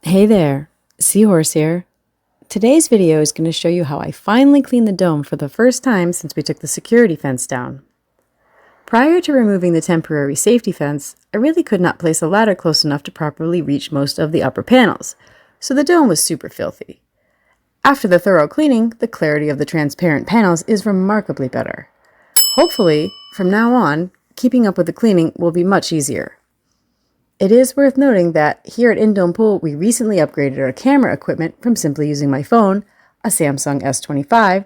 Hey there, Seahorse here. Today's video is going to show you how I finally cleaned the dome for the first time since we took the security fence down. Prior to removing the temporary safety fence, I really could not place a ladder close enough to properly reach most of the upper panels, so the dome was super filthy. After the thorough cleaning, the clarity of the transparent panels is remarkably better. Hopefully, from now on, keeping up with the cleaning will be much easier. It is worth noting that here at indomepool, we recently upgraded our camera equipment from simply using my phone, a Samsung S25,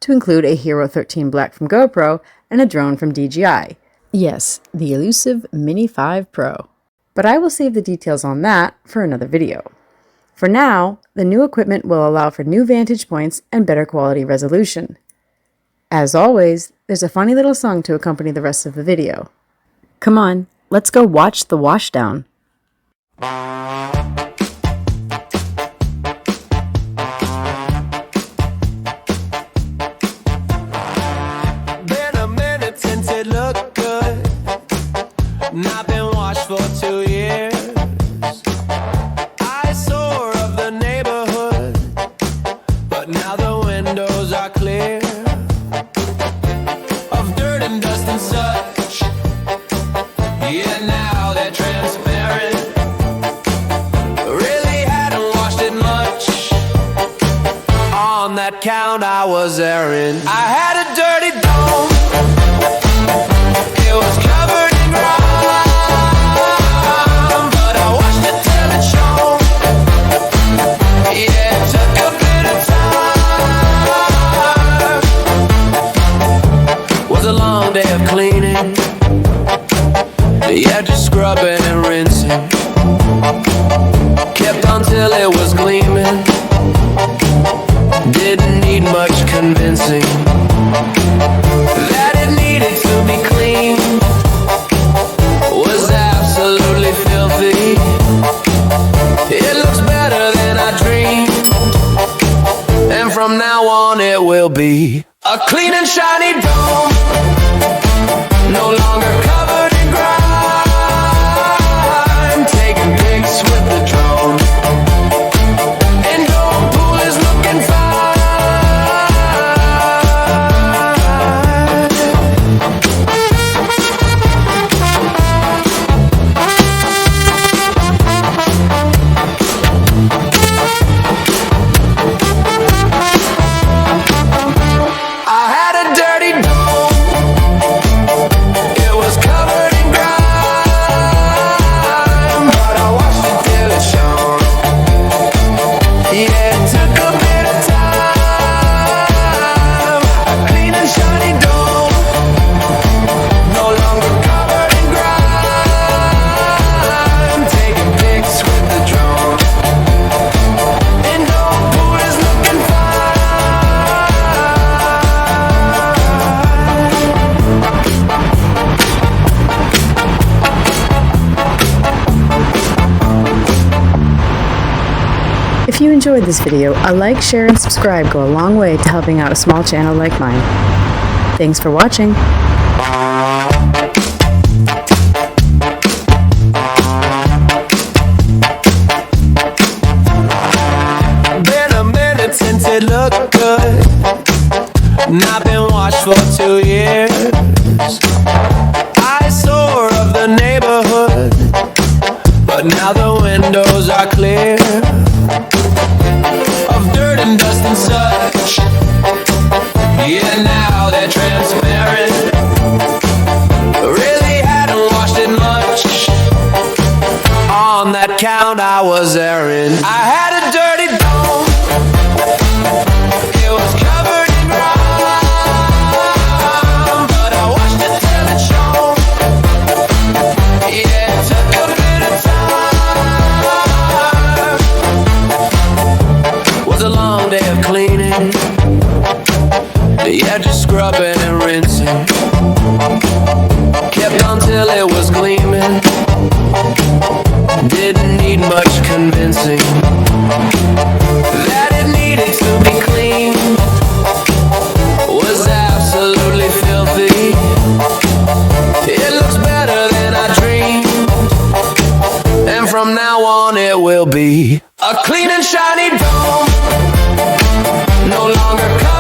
to include a Hero 13 Black from GoPro and a drone from DJI. Yes, the elusive Mini 5 Pro. But I will save the details on that for another video. For now, the new equipment will allow for new vantage points and better quality resolution. As always, there's a funny little song to accompany the rest of the video. Come on, let's go watch the washdown. Been a minute since it looked good. Not been washed for 2 years. Eyesore of the neighborhood, but now the windows are clear of dirt and dust and such. Yeah, now they're transparent. Really hadn't washed it much. On that count I was erring. I had a dirty dome. It was covered in grime, but I washed it till it shone. Yeah, it took a bit of time. Was a long day of cleaning. Yeah, just scrubbing and rinsing. Kept on till it was gleaming. Didn't need much convincing that it needed to be clean. Was absolutely filthy. It looks better than I dreamed, and from now on it will be a clean and shiny dome. No longer covered in grime. Taking pics with the drone. Indoorpool is looking fine. I had a dirty dome. It was covered in grime, but I washed it till it shone. Yeah, it took a bit of time. A clean and shiny dome, no longer covered in grime. Taking pics with the drone. Indoorpool is looking fine. If you enjoyed this video, a like, share, and subscribe go a long way to helping out a small channel like mine. Thanks for watching. Been a minute since it looked good. Not been washed for 2 years. Eyesore of the neighborhood, but now the windows are clear of dirt and dust and such. Yeah, now they're transparent. Really hadn't washed it much. On that count I was erring. I had a dirty dome. It was covered in grime, but I washed it till it shone. Yeah, it took a bit of time. Was a long day of cleaning. Yeah, just scrubbing and rinsing. Kept on till it was gleaming. Didn't need much convincing that it needed to be clean. Was absolutely filthy. It looks better than I dreamed, and from now on it will be be a clean and shiny dome. No longer